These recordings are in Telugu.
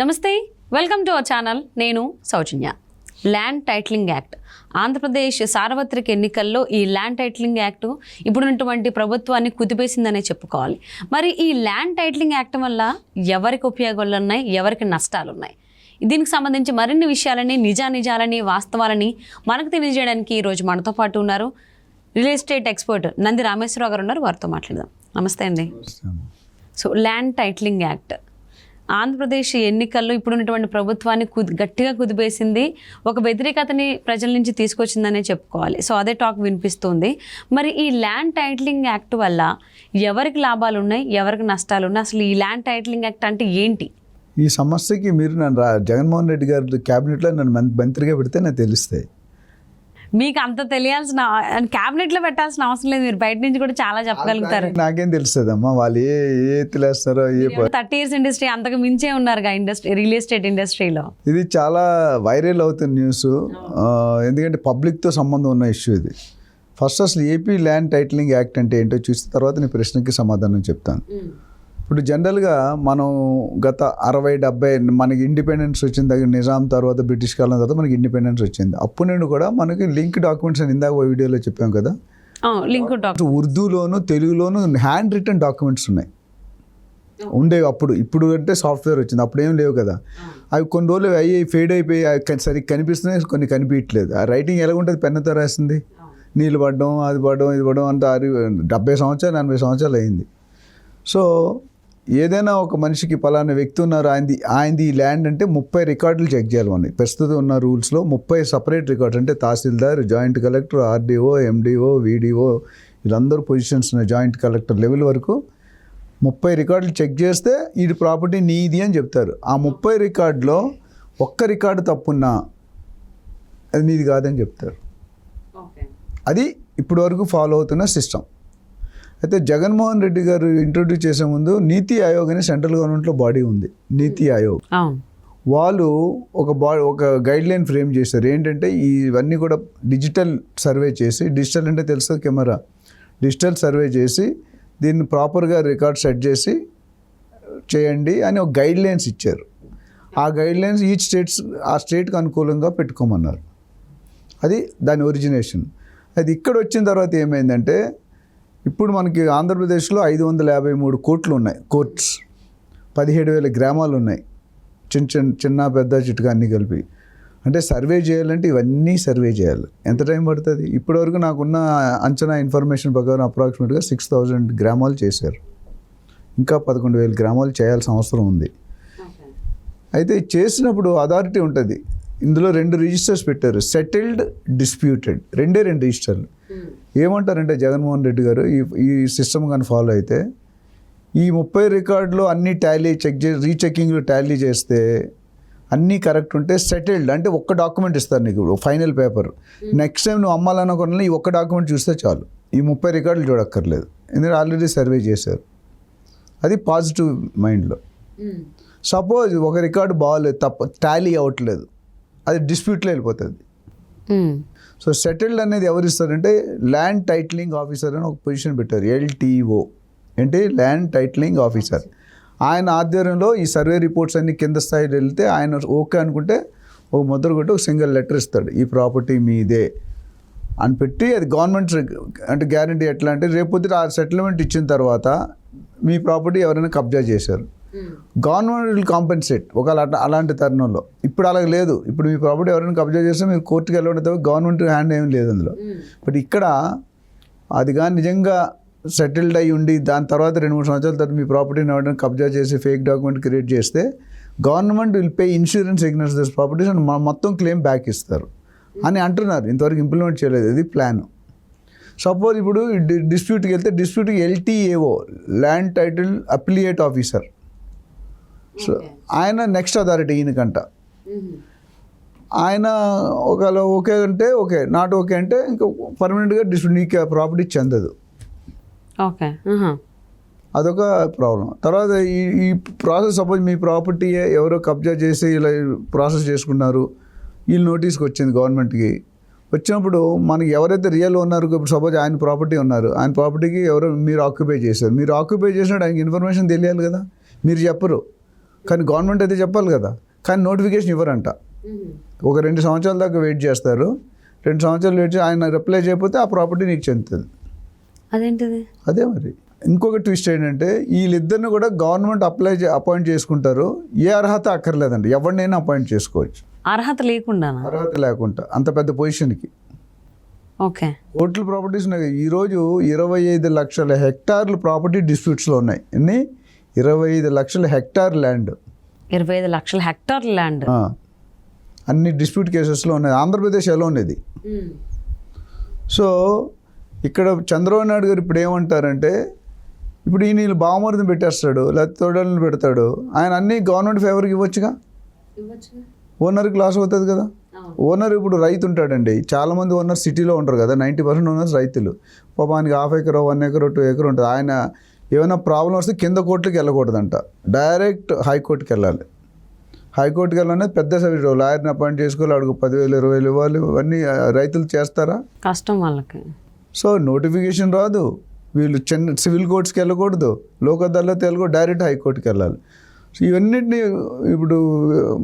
నమస్తే, వెల్కమ్ టు అవర్ ఛానల్. నేను సౌజన్య. ల్యాండ్ టైటిలింగ్ యాక్ట్, ఆంధ్రప్రదేశ్ సార్వత్రిక ఎన్నికల్లో ఈ ల్యాండ్ టైటిలింగ్ యాక్ట్ ఇప్పుడున్నటువంటి ప్రభుత్వాన్ని కుదిపేసిందనే చెప్పుకోవాలి. మరి ఈ ల్యాండ్ టైటిలింగ్ యాక్ట్ వల్ల ఎవరికి ఉపయోగాలు ఉన్నాయి, ఎవరికి నష్టాలు ఉన్నాయి, దీనికి సంబంధించి మరిన్ని విషయాలని, నిజాలని, వాస్తవాలని మనకు తెలియజేయడానికి ఈరోజు మనతో పాటు ఉన్నారు real estate expert Nandi Rameshwar Rao గారు ఉన్నారు. వారితో మాట్లాడదాం. నమస్తే అండి. So land titling act Andhra Pradesh ఎన్నికల్లో ఇప్పుడున్నటువంటి ప్రభుత్వాన్ని గట్టిగా కుదిపేసింది, ఒక వ్యతిరేకతని ప్రజల నుంచి తీసుకొచ్చిందనే చెప్పుకోవాలి. సో అదే టాక్ వినిపిస్తుంది. మరి ఈ ల్యాండ్ టైటిలింగ్ యాక్ట్ వల్ల ఎవరికి లాభాలు ఉన్నాయి, ఎవరికి నష్టాలు ఉన్నాయి, అసలు ఈ ల్యాండ్ టైటిలింగ్ యాక్ట్ అంటే ఏంటి? ఈ సమస్యకి మీరు నన్ను జగన్మోహన్ రెడ్డి గారి క్యాబినెట్లో నన్ను మంత్రిగా పెడితే నాకు తెలుస్తాయి. మీకు అంత తెలియాల్సిన, క్యాబినెట్లో పెట్టాల్సిన అవసరం లేదు, మీరు బయట నుంచి కూడా చాలా చెప్పగలుగుతారు. నాకేం తెలుస్తుందమ్మా వాళ్ళు ఏ తెలిస్తారో. 30 years ఇండస్ట్రీ అంతకు మించే ఉన్నారుగా ఇండస్ట్రీ, రియల్ ఎస్టేట్ ఇండస్ట్రీలో. ఇది చాలా వైరల్ అవుతున్న న్యూస్, ఎందుకంటే పబ్లిక్తో సంబంధం ఉన్న ఇష్యూ ఇది. ఫస్ట్ అసలు ఏపీ ల్యాండ్ టైటిలింగ్ యాక్ట్ అంటే ఏంటో చూసిన తర్వాత నీ ప్రశ్నకి సమాధానం చెప్తాను. ఇప్పుడు జనరల్గా మనం గత 60-70 మనకి ఇండిపెండెన్స్ వచ్చిన దగ్గర నిజాం తర్వాత బ్రిటిష్ కాలం తర్వాత మనకి ఇండిపెండెన్స్ వచ్చింది. అప్పుడు నుండి కూడా మనకి లింక్ డాక్యుమెంట్స్ అని ఇందాక వీడియోలో చెప్పాం కదా, లింక్ ఉర్దూలోను తెలుగులోను హ్యాండ్ రిటన్ డాక్యుమెంట్స్ ఉన్నాయి, ఉండేవి అప్పుడు. ఇప్పుడు అంటే సాఫ్ట్వేర్ వచ్చింది, అప్పుడు ఏం లేవు కదా. అవి కొన్ని రోజులు అయ్యి ఫేడ్ అయిపోయి సరిగ్గా కనిపిస్తున్నాయి, కొన్ని కనిపించట్లేదు. ఆ రైటింగ్ ఎలా ఉంటుంది, పెన్నుతో రాసింది, నీళ్ళు పడడం, అది పడడం, ఇది పడడం అంతా 70 సంవత్సరాలు 80 సంవత్సరాలు అయింది. సో ఏదైనా ఒక మనిషికి పలానా వ్యక్తి ఉన్నారు, ఆయనది ఈ ల్యాండ్ అంటే 30 రికార్డులు చెక్ చేయాలి. మనం ప్రస్తుతం ఉన్న రూల్స్లో 30 సపరేట్ రికార్డ్స్, అంటే tahsildar, joint collector, RDO, MDO, VDO, వీళ్ళందరూ పొజిషన్స్ ఉన్నాయి. జాయింట్ కలెక్టర్ లెవెల్ వరకు 30 రికార్డులు చెక్ చేస్తే ఈ ప్రాపర్టీ నీది అని చెప్తారు. ఆ 30 రికార్డులో ఒక్క రికార్డు తప్పున్నా అది నీది కాదని చెప్తారు. అది ఇప్పటి వరకు ఫాలో అవుతున్న సిస్టమ్. అయితే జగన్మోహన్ రెడ్డి గారు ఇంట్రొడ్యూస్ చేసే ముందు నీతి ఆయోగ్ అని సెంట్రల్ గవర్నమెంట్లో బాడీ ఉంది. నీతి ఆయోగ్ వాళ్ళు ఒక గైడ్ లైన్ ఫ్రేమ్ చేశారు. ఏంటంటే ఇవన్నీ కూడా డిజిటల్ సర్వే చేసి, డిజిటల్ అంటే తెలుస్తుంది కెమెరా, డిజిటల్ సర్వే చేసి దీన్ని ప్రాపర్గా రికార్డ్ సెట్ చేసి చేయండి అని ఒక గైడ్ లైన్స్ ఇచ్చారు. ఆ గైడ్ లైన్స్ ఈచ్ ఆ స్టేట్కి అనుకూలంగా పెట్టుకోమన్నారు. అది దాని ఒరిజినేషన్. అది ఇక్కడ వచ్చిన తర్వాత ఏమైందంటే, ఇప్పుడు మనకి ఆంధ్రప్రదేశ్లో 553 కోట్లు ఉన్నాయి, కోర్ట్స్, 17,000 గ్రామాలు ఉన్నాయి, చిన్న పెద్ద చిట్టుగా అన్నీ కలిపి. అంటే సర్వే చేయాలంటే ఇవన్నీ సర్వే చేయాలి. ఎంత టైం పడుతుంది? ఇప్పటివరకు నాకున్న అంచనా ఇన్ఫర్మేషన్ ప్రకారం అప్రాక్సిమేట్గా 6,000 గ్రామాలు చేశారు. ఇంకా 11,000 గ్రామాలు చేయాల్సిన అవసరం ఉంది. అయితే చేసినప్పుడు అథారిటీ ఉంటుంది. ఇందులో 2 రిజిస్టర్స్ పెట్టారు, సెటిల్డ్, డిస్ప్యూటెడ్, రెండే 2 రిజిస్టర్లు. ఏమంటారంటే జగన్మోహన్ రెడ్డి గారు ఈ సిస్టమ్ కానీ ఫాలో అయితే ఈ 30 రికార్డులో అన్నీ రీచెకింగ్లో టాలీ చేస్తే అన్నీ కరెక్ట్ ఉంటే సెటిల్డ్ అంటే ఒక్క డాక్యుమెంట్ ఇస్తారు నీకు, ఫైనల్ పేపర్. నెక్స్ట్ టైం నువ్వు అమ్మాలనుకున్న ఈ ఒక్క డాక్యుమెంట్ చూస్తే చాలు, ఈ 30 రికార్డులు చూడక్కర్లేదు, ఎందుకంటే ఆల్రెడీ సర్వే చేశారు. అది పాజిటివ్ మైండ్లో. సపోజ్ ఒక రికార్డు బాగోలేదు, టాలీ అవ్వట్లేదు, అది డిస్ప్యూట్లో వెళ్ళిపోతుంది. సో సెటిల్డ్ అనేది ఎవరు ఇస్తారంటే ల్యాండ్ టైటిలింగ్ ఆఫీసర్ అని ఒక పొజిషన్ పెట్టారు, LTO అంటే ల్యాండ్ టైటిలింగ్ ఆఫీసర్. ఆయన ఆధ్వర్యంలో ఈ సర్వే రిపోర్ట్స్ అన్ని కింద స్థాయిలో వెళ్తే ఆయన ఓకే అనుకుంటే ఒక ముద్ర కొట్టి ఒక సింగిల్ లెటర్ ఇస్తాడు, ఈ ప్రాపర్టీ మీదే అని పెట్టి. అది గవర్నమెంట్ అంటే గ్యారంటీ ఎట్లా అంటే, రేపొద్దుట ఆ సెటిల్మెంట్ ఇచ్చిన తర్వాత మీ ప్రాపర్టీ ఎవరైనా కబ్జా చేశారు, గవర్నమెంట్ విల్ కాంపెన్సేట్. ఒకవేళ అలాంటి తరుణంలో, ఇప్పుడు అలాగ లేదు. ఇప్పుడు మీ ప్రాపర్టీ ఎవరైనా కబ్జా చేస్తే మీరు కోర్టుకి వెళ్ళడం తప్ప గవర్నమెంట్ హ్యాండ్ ఏం లేదు అందులో. బట్ ఇక్కడ అది కానీ నిజంగా సెటిల్డ్ అయ్యి ఉండి దాని తర్వాత 2-3 సంవత్సరాల తర్వాత మీ ప్రాపర్టీని ఎవరైనా కబ్జా చేసి ఫేక్ డాక్యుమెంట్ క్రియేట్ చేస్తే government will pay insurance against this properties and మొత్తం క్లెయిమ్ బ్యాక్ ఇస్తారు అని అంటున్నారు. ఇంతవరకు ఇంప్లిమెంట్ చేయలేదు, ఇది ప్లాన్. సపోజ్ ఇప్పుడు డిస్ప్యూట్కి వెళ్తే డిస్ప్యూట్కి LTAO, land title appellate officer, so ఆయన నెక్స్ట్ అథారిటీ ఈయనకంట. ఆయన ఒకవేళ ఓకే అంటే ఓకే, నాట్ ఓకే అంటే ఇంకా పర్మనెంట్గా నీకు ప్రాపర్టీ చెందదు. ఓకే, అదొక ప్రాబ్లం. తర్వాత ఈ ప్రాసెస్, సపోజ్ మీ ప్రాపర్టీ ఎవరో కబ్జా చేసి ఇలా ప్రాసెస్ చేసుకున్నారు, వీళ్ళు నోటీస్కి వచ్చింది గవర్నమెంట్కి. వచ్చినప్పుడు మనకి ఎవరైతే రియల్ ఉన్నారు, ఇప్పుడు సపోజ్ ఆయన ప్రాపర్టీ ఉన్నారు, ఆయన ప్రాపర్టీకి ఎవరో మీరు ఆక్యుపై చేశారు, మీరు ఆక్యుపై చేసినట్టు ఆయనకి ఇన్ఫర్మేషన్ తెలియాలి కదా, మీరు చెప్పరు. కానీ గవర్నమెంట్ అయితే చెప్పాలి కదా, కానీ నోటిఫికేషన్ ఇవ్వరంట. ఒక 2 సంవత్సరాల దాకా వెయిట్ చేస్తారు. 2 సంవత్సరాలు వెయిట్ చేసి ఆయన రిప్లై చేయకపోతే ఆ ప్రాపర్టీ నీకు చెందుతుంది. అదేంటిది? అదే మరి. ఇంకొక ట్విస్ట్ ఏంటంటే వీళ్ళిద్దరిని కూడా గవర్నమెంట్ అపాయింట్ చేసుకుంటారు. ఏ అర్హత అక్కర్లేదండి, ఎవరినైనా అపాయింట్ చేసుకోవచ్చు. అర్హత లేకుండా? అర్హత లేకుండా అంత పెద్ద పొజిషన్కి. ఓకే. కోట్ల ప్రాపర్టీస్ ఉన్నాయి. ఈరోజు 25 లక్షల హెక్టార్లు ప్రాపర్టీ డిస్ప్యూట్స్లో ఉన్నాయి. ఎన్ని? 25 లక్షల హెక్టార్ ల్యాండ్. 25 లక్షల హెక్టార్ ల్యాండ్ అన్ని డిస్ప్యూట్ కేసెస్లో ఉన్నాయి. ఆంధ్రప్రదేశ్ ఎలా ఉన్నది. సో ఇక్కడ చంద్రబాబు నాయుడు గారు ఇప్పుడు ఏమంటారంటే, ఇప్పుడు ఈ నీళ్ళు బావమరిని పెట్టేస్తాడు, లేకపోతే తోడలను పెడతాడు. ఆయన అన్ని గవర్నమెంట్ ఫేవర్కి ఇవ్వచ్చుగా, ఓనర్కి లాస్ అవుతుంది కదా. ఓనర్ ఇప్పుడు రైతు ఉంటాడండి, చాలామంది ఓనర్ సిటీలో ఉంటారు కదా, 90% ఓనర్స్ రైతులు. పాపానికి 1/2 ఎకర్ 1 ఎకర్ 2 ఎకర్ ఉంటుంది. ఆయన ఏమైనా ప్రాబ్లం వస్తే కింద కోర్టుకి వెళ్ళకూడదంట, డైరెక్ట్ హైకోర్టుకి వెళ్ళాలి. హైకోర్టుకి వెళ్ళాలనేది పెద్ద సబ్జెక్ట్. లాయర్ని అపాయింట్ చేసుకోవాలి, అడుగు 10,000 20,000 ఇవ్వాలి. ఇవన్నీ రైతులు చేస్తారా? కష్టం వాళ్ళకి. సో నోటిఫికేషన్ రాదు, వీళ్ళు సివిల్ కోర్ట్స్కి వెళ్ళకూడదు, లోక్ అదాలత్ వెళ్ళకూడదు, డైరెక్ట్ హైకోర్టుకి వెళ్ళాలి. సో ఇవన్నిటిని ఇప్పుడు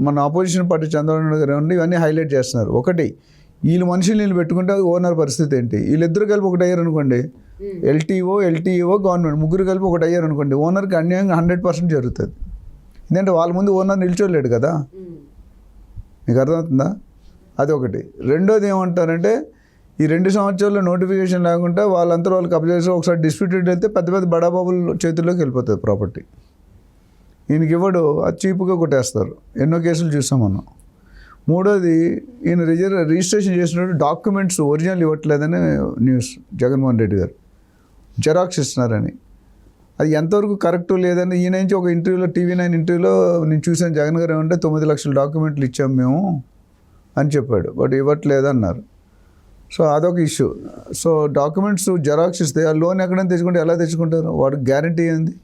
మన ఆపోజిషన్ పార్టీ చంద్రబాబు నాయుడు గారు ఉండి ఇవన్నీ హైలైట్ చేస్తున్నారు. ఒకటి, వీళ్ళు మనుషులు వీళ్ళు పెట్టుకుంటే ఓనర్ పరిస్థితి ఏంటి? వీళ్ళిద్దరు కలిపి ఒకటి అయ్యారు అనుకోండి, ఎల్టీఓ గవర్నమెంట్ ముగ్గురు కలిపి ఒకటి అయ్యారు అనుకోండి, ఓనర్కి అన్యాయంగా 100% జరుగుతుంది. ఎందుకంటే వాళ్ళ ముందు ఓనర్ నిల్చోలేడు కదా. మీకు అర్థమవుతుందా? అదొకటి. రెండోది ఏమంటారంటే, ఈ 2 సంవత్సరాల్లో నోటిఫికేషన్ లేకుండా వాళ్ళంతా వాళ్ళు కబ్జా చేసి ఒకసారి డిస్ప్యూటెడ్ వెళ్తే పెద్ద పెద్ద బడాబాబుల చేతుల్లోకి వెళ్ళిపోతుంది ప్రాపర్టీ. ఈయనకి ఇవ్వడు, అది చీప్గా కొట్టేస్తారు. ఎన్నో కేసులు చూసాం మనం. మూడోది, ఈయన రిజిస్ట్రేషన్ చేసినప్పుడు డాక్యుమెంట్స్ ఒరిజినల్ ఇవ్వట్లేదని న్యూస్. జగన్మోహన్ రెడ్డి గారు జెరాక్స్ ఇస్తున్నారని. అది ఎంతవరకు కరెక్ట్ లేదని ఈయన నుంచి ఒక ఇంటర్వ్యూలో, TV9 ఇంటర్వ్యూలో నేను చూసాను. జగన్ గారు ఏమంటే 9 లక్షల డాక్యుమెంట్లు ఇచ్చాము మేము అని చెప్పాడు, బట్ ఇవ్వట్లేదు అన్నారు. సో అదొక ఇష్యూ. సో డాక్యుమెంట్స్ జెరాక్స్ ఇస్తే ఆ లోన్ ఎక్కడైనా తెచ్చుకుంటే ఎలా తెచ్చుకుంటారు? వాడికి గ్యారంటీ ఏంది?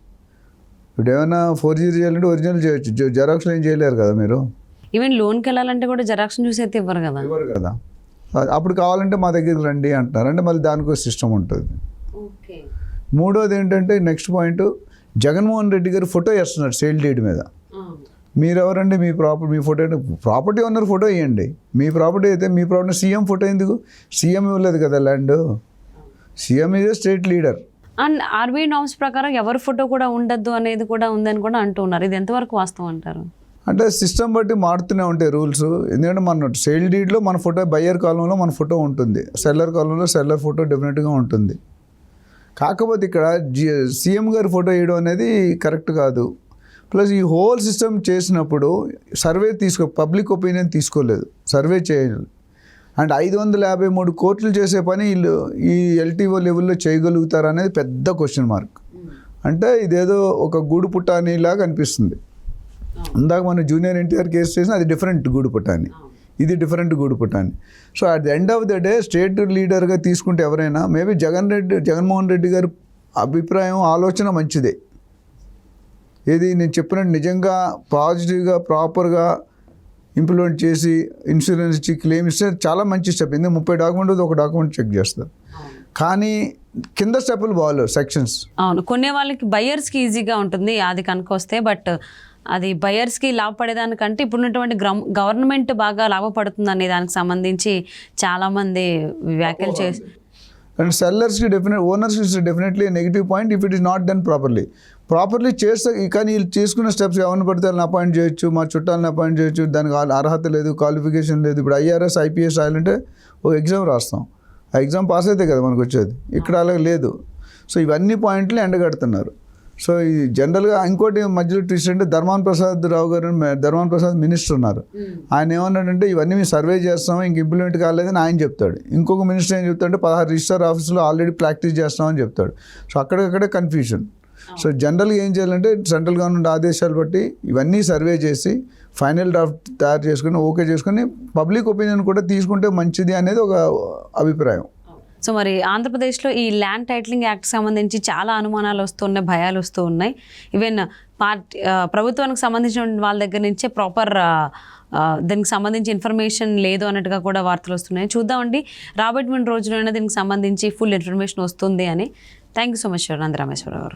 ఇప్పుడు ఏమైనా 4G చేయాలంటే ఒరిజినల్ చేయొచ్చు, జెరాక్స్లో ఏం చేయలేరు కదా మీరు. ఈవెన్ లోన్కి వెళ్ళాలంటే కూడా జెరాక్స్ చూసి అయితే ఇవ్వరు కదా. అప్పుడు కావాలంటే మా దగ్గరికి రండి అంటున్నారు. అంటే మళ్ళీ దానికి సిస్టమ్ ఉంటుంది. మూడోది ఏంటంటే, నెక్స్ట్ పాయింట్, జగన్మోహన్ రెడ్డి గారు ఫోటో వేస్తున్నారు సేల్ డీడ్ మీద. మీరెవరండి? మీ ప్రాపర్టీ ఓనర్ ఫోటో ఇవ్వండి. మీ ప్రాపర్టీ అయితే మీ ప్రాపర్టీ. సీఎం ఫోటో ఎందుకు? సీఎం ఇవ్వలేదు కదా land. CM is a state leader. And RBI norms ప్రకారం ఎవరి ఫోటో కూడా ఉండద్దు అనేది కూడా ఉందని కూడా అంటున్నారు. ఇది ఎంతవరకు వాస్తవం అంటారు? అంటే సిస్టమ్ బట్టి మారుతూనే ఉంటాయి రూల్స్. ఎందుకంటే మన సేల్ డీడ్లో మన ఫోటో, బయ్యర్ కాలంలో మన ఫోటో ఉంటుంది, సెల్లర్ కాలంలో సెల్లర్ ఫోటో డెఫినెట్గా ఉంటుంది. కాకపోతే ఇక్కడ సీఎం గారి ఫోటో వేయడం అనేది కరెక్ట్ కాదు. ప్లస్ ఈ హోల్ సిస్టమ్ చేసినప్పుడు సర్వే పబ్లిక్ ఒపీనియన్ తీసుకోలేదు, సర్వే చేయాలి. అండ్ 553 కోట్లు చేసే పని వీళ్ళు ఈ ఎల్టీఓ లెవెల్లో చేయగలుగుతారు అనేది పెద్ద క్వశ్చన్ మార్క్. అంటే ఇదేదో ఒక గూడు పుట్టానిలాగా అనిపిస్తుంది. ఇందాక మనం జూనియర్ ఎన్టీఆర్ కేసు చేసిన అది డిఫరెంట్ గూడు పుట్టాని, ఇది డిఫరెంట్ గూడు పుట్టాని. So at the end of the day state లీడర్గా తీసుకుంటే ఎవరైనా మేబీ జగన్మోహన్ రెడ్డి గారి అభిప్రాయం, ఆలోచన మంచిదే. ఏది నేను చెప్పినట్టు నిజంగా పాజిటివ్గా ప్రాపర్గా ఇంప్లిమెంట్ చేసి ఇన్సూరెన్స్ ఇచ్చి క్లెయిమ్ ఇస్తే చాలా మంచి స్టెప్. ఎందుకంటే 30 డాక్యుమెంట్ ఒక డాక్యుమెంట్ చెక్ చేస్తారు, కానీ కింద స్టెప్పులు బాగాలేవు సెక్షన్స్. అవును, కొనే వాళ్ళకి బయర్స్కి ఈజీగా ఉంటుంది అది కనుక వస్తే, బట్ అది బయర్స్కి లాభపడేదానికంటే ఇప్పుడున్నటువంటి గవర్నమెంట్ బాగా లాభపడుతుంది అనే దానికి సంబంధించి చాలామంది వ్యాఖ్యలు చేసి. అండ్ సెల్లర్స్కి ఓనర్స్కి definitely negative point if it is not done properly చేస్తే. కానీ వీళ్ళు చేసుకున్న స్టెప్స్ ఎవరిని పడితే వాళ్ళని అపాయింట్ చేయొచ్చు, మా చుట్టాలని అపాయింట్ చేయొచ్చు, దానికి అర్హత లేదు, క్వాలిఫికేషన్ లేదు. ఇప్పుడు IRS IPS రాయాలంటే ఒక ఎగ్జామ్ రాస్తాం, ఆ ఎగ్జామ్ పాస్ అయితే కదా మనకు వచ్చేది. ఇక్కడ అలాగే లేదు. సో ఇవన్నీ పాయింట్లు ఎండగడుతున్నారు. సో ఈ జనరల్గా ఇంకోటి మధ్యలో ట్విస్ట్ అంటే ధర్మాన ప్రసాద్ మినిస్టర్ ఉన్నారు. ఆయన ఏమన్నాడంటే ఇవన్నీ మేము సర్వే చేస్తాం, ఇంక ఇంప్లిమెంట్ కాలేదని ఆయన చెప్తాడు. ఇంకొక మినిస్టర్ ఏం చెప్తాడంటే 16 రిజిస్టర్ ఆఫీసులో ఆల్రెడీ ప్రాక్టీస్ చేస్తామని చెప్తాడు. సో అక్కడికక్కడే కన్ఫ్యూజన్. సో జనరల్గా ఏం చేయాలంటే సెంట్రల్ గవర్నమెంట్ ఆదేశాలు బట్టి ఇవన్నీ సర్వే చేసి ఫైనల్ డ్రాఫ్ట్ తయారు చేసుకుని ఓకే చేసుకుని పబ్లిక్ ఒపీనియన్ కూడా తీసుకుంటే మంచిది అనేది ఒక అభిప్రాయం. సో మరి ఆంధ్రప్రదేశ్లో ఈ ల్యాండ్ టైటిలింగ్ యాక్ట్ సంబంధించి చాలా అనుమానాలు వస్తున్నాయి, భయాలు వస్తూ ఉన్నాయి. ఈవెన్ ప్రభుత్వానికి సంబంధించిన వాళ్ళ దగ్గర నుంచే ప్రాపర్ దానికి సంబంధించి ఇన్ఫర్మేషన్ లేదు అన్నట్టుగా కూడా వార్తలు వస్తున్నాయి. చూద్దామండి రాబోయే రోజుల్లోనే దీనికి సంబంధించి ఫుల్ ఇన్ఫర్మేషన్ వస్తుంది అని. థ్యాంక్ యూ సో మచ్ నందరామేశ్వర గారు.